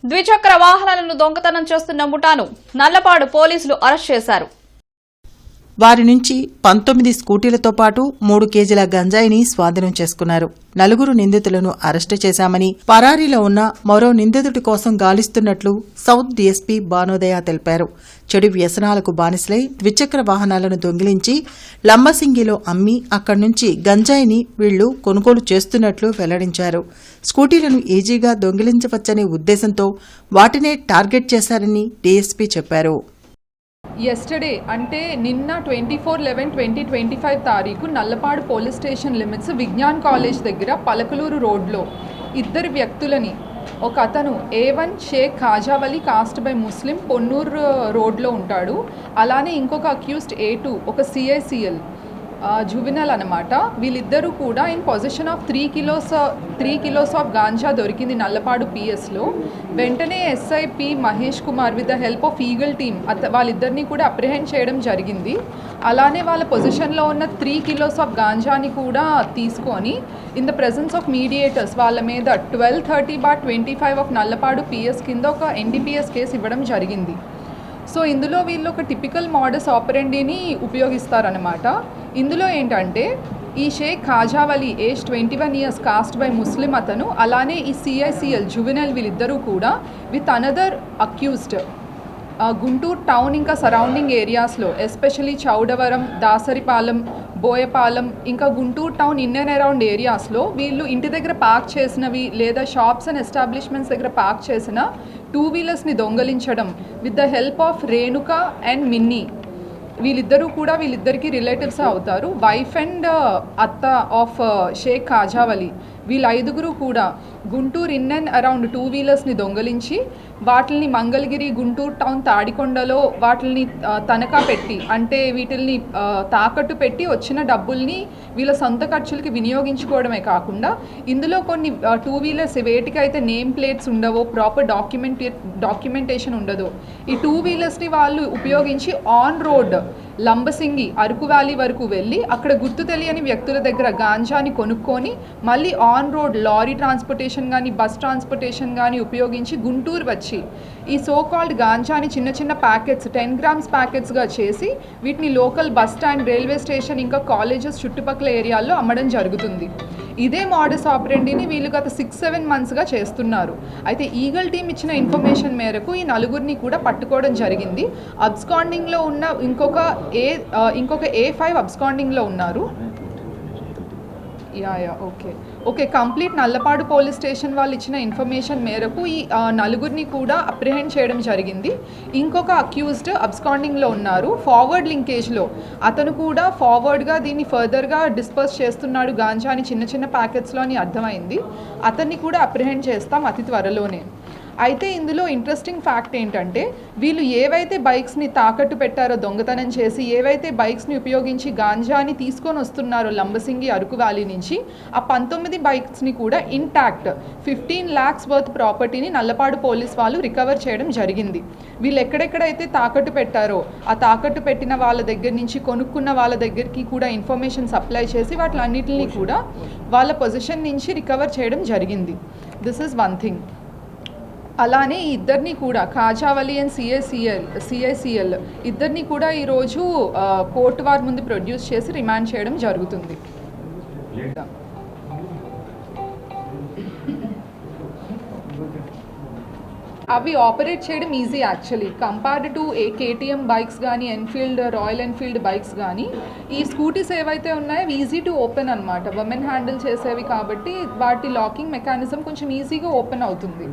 ద్విచక్ర వాహనాలను దొంగతనం చేస్తున్న ముఠాను నల్లపాడు పోలీసులు అరెస్ట్ చేశారు. వారి నుంచి 19 స్కూటీలతో పాటు 3 కేజీల గంజాయిని స్వాధీనం చేసుకున్నారు. 4 నిందితులను అరెస్టు చేశామని, పరారీలో ఉన్న మరో నిందితుడి కోసం గాలిస్తున్నట్లు సౌత్ డీఎస్పీ భానోదయ తెలిపారు. చెడు వ్యసనాలకు బానిసలై ద్విచక్ర వాహనాలను దొంగిలించి లంబసింగిలో అమ్మి అక్కడి నుంచి గంజాయిని వీళ్లు కొనుగోలు చేస్తున్నట్లు వెల్లడించారు. స్కూటీలను ఈజీగా దొంగిలించవచ్చనే ఉద్దేశంతో వాటినే టార్గెట్ చేశారని డీఎస్పీ చెప్పారు. ఎస్టర్డే అంటే నిన్న 24/11/2025 తారీఖు Nallapadu police station limits Vignan college దగ్గర పలకలూరు రోడ్లో 2 వ్యక్తులని, ఒక అతను A1 Shaik Khajavali caste by Muslim Ponnur రోడ్లో ఉంటాడు. అలానే ఇంకొక అక్యూస్డ్ A2 ఒక CICL జువెనల్ అనమాట. వీళ్ళిద్దరూ కూడా in position of 3 kilos of ganja దొరికింది నల్లపాడు పిఎస్లో. వెంటనే SIP Mahesh Kumar with the help of eagle team వాళ్ళిద్దరినీ కూడా అప్రిహెండ్ చేయడం జరిగింది. అలానే వాళ్ళ పొజిషన్లో ఉన్న 3 కిలోస్ ఆఫ్ గాంజాని కూడా తీసుకొని in the presence of mediators వాళ్ళ మీద 1230/25 ఆఫ్ నల్లపాడు పిఎస్ కింద ఒక NDPS కేసు ఇవ్వడం జరిగింది. సో ఇందులో వీళ్ళు ఒక టిపికల్ మోడస్ ఆపరెండీని ఉపయోగిస్తారనమాట. ఇందులో ఏంటంటే ఈ Shaik Khajavali age 21 years caste by Muslim అతను, అలానే ఈ CICL జువెనల్ వీళ్ళిద్దరూ కూడా with another accused Guntur town ఇంకా సరౌండింగ్ ఏరియాస్లో ఎస్పెషలీ చౌడవరం, దాసరిపాలెం, బోయపాలెం ఇంకా Guntur town in and around ఏరియాస్లో వీళ్ళు ఇంటి దగ్గర పార్క్ చేసినవి లేదా షాప్స్ అండ్ ఎస్టాబ్లిష్మెంట్స్ దగ్గర పార్క్ చేసిన 2 వీలర్స్ని దొంగలించడం with the help of Renuka and Minnie. వీళ్ళిద్దరికి రిలేటివ్స్ అవుతారు. వైఫ్ అండ్ అత్త ఆఫ్ షేక్ ఖాజావలి. వీళ్ళ 5 కూడా గుంటూరు ఇన్ అండ్ అరౌండ్ 2 వీలర్స్ని దొంగలించి వాటిని మంగళగిరి, గుంటూరు టౌన్, తాడికొండలో వాటిని తనఖా పెట్టి అంటే వీటిల్ని తాకట్టు పెట్టి వచ్చిన డబ్బుల్ని వీళ్ళ సొంత ఖర్చులకి వినియోగించుకోవడమే కాకుండా ఇందులో కొన్ని 2 వీలర్స్ వేటికైతే నేమ్ ప్లేట్స్ ఉండవో, ప్రాపర్ డాక్యుమెంటేషన్ ఉండదో, ఈ 2 వీలర్స్ని వాళ్ళు ఉపయోగించి on road Lambasingi Araku valley వరకు వెళ్ళి అక్కడ గుర్తు తెలియని వ్యక్తుల దగ్గర గాంజాని కొనుక్కొని మళ్ళీ ఆన్ రోడ్ లారీ ట్రాన్స్పోర్టేషన్ కానీ బస్ ట్రాన్స్పోర్టేషన్ కానీ ఉపయోగించి గుంటూరు వచ్చి ఈ సో కాల్డ్ గాంజాని చిన్న చిన్న ప్యాకెట్స్ 10 గ్రామ్స్ ప్యాకెట్స్గా చేసి వీటిని local bus stand, railway station ఇంకా కాలేజెస్ చుట్టుపక్కల ఏరియాల్లో అమ్మడం జరుగుతుంది. ఇదే మోడస్ ఆపరెండీని వీళ్ళు గత 6-7 మంత్స్గా చేస్తున్నారు. అయితే ఈగల్ టీమ్ ఇచ్చిన ఇన్ఫర్మేషన్ మేరకు ఈ 4 కూడా పట్టుకోవడం జరిగింది. అబ్స్కాండింగ్లో ఉన్న ఇంకొక A5 అబ్స్కాండింగ్లో ఉన్నారు. Okay complete Nallapadu police station వాళ్ళు ఇచ్చిన ఇన్ఫర్మేషన్ మేరకు ఈ 4 కూడా అప్రిహెండ్ చేయడం జరిగింది. ఇంకొక అక్యూజ్డ్ అబ్స్కాండింగ్లో ఉన్నారు. ఫార్వర్డ్ లింకేజ్లో అతను కూడా ఫార్వర్డ్గా దీన్ని ఫర్దర్గా డిస్పర్స్ చేస్తున్నాడు గాంజాని చిన్న చిన్న ప్యాకెట్స్లో అని అర్థమైంది. అతన్ని కూడా అప్రిహెండ్ చేస్తాం అతి త్వరలోనే. అయితే ఇందులో ఇంట్రెస్టింగ్ ఫ్యాక్ట్ ఏంటంటే వీళ్ళు ఏవైతే బైక్స్ని తాకట్టు పెట్టారో దొంగతనం చేసి, ఏవైతే బైక్స్ని ఉపయోగించి గాంజాని తీసుకొని వస్తున్నారో లంబసింగి అరకు వ్యాలీ నుంచి, ఆ 19 బైక్స్ని కూడా ఇంటాక్ట్ 15 lakhs వర్త్ ప్రాపర్టీని నల్లపాడు పోలీస్ వాళ్ళు రికవర్ చేయడం జరిగింది. వీళ్ళు ఎక్కడెక్కడైతే తాకట్టు పెట్టారో ఆ తాకట్టు పెట్టిన వాళ్ళ దగ్గర నుంచి కొనుక్కున్న వాళ్ళ దగ్గరికి కూడా ఇన్ఫర్మేషన్ సప్లై చేసి వాటిలన్నిటిని కూడా వాళ్ళ పొజిషన్ నుంచి రికవర్ చేయడం జరిగింది. This is one thing. అలానే ఈ 2 కూడా ఖాజావలి అండ్ CICL ఇద్దరిని కూడా ఈరోజు కోర్టు వారి ముందు ప్రొడ్యూస్ చేసి రిమాండ్ చేయడం జరుగుతుంది. అవి ఆపరేట్ చేయడం easy actually compared to KTM bikes కానీ, ఎన్ఫీల్డ్, రాయల్ ఎన్ఫీల్డ్ బైక్స్ కానీ. ఈ స్కూటీస్ ఏవైతే ఉన్నాయో ఈజీ టు ఓపెన్ అనమాట. ఉమెన్ హ్యాండిల్ చేసేవి కాబట్టి వాటి లాకింగ్ మెకానిజం కొంచెం ఈజీగా ఓపెన్ అవుతుంది.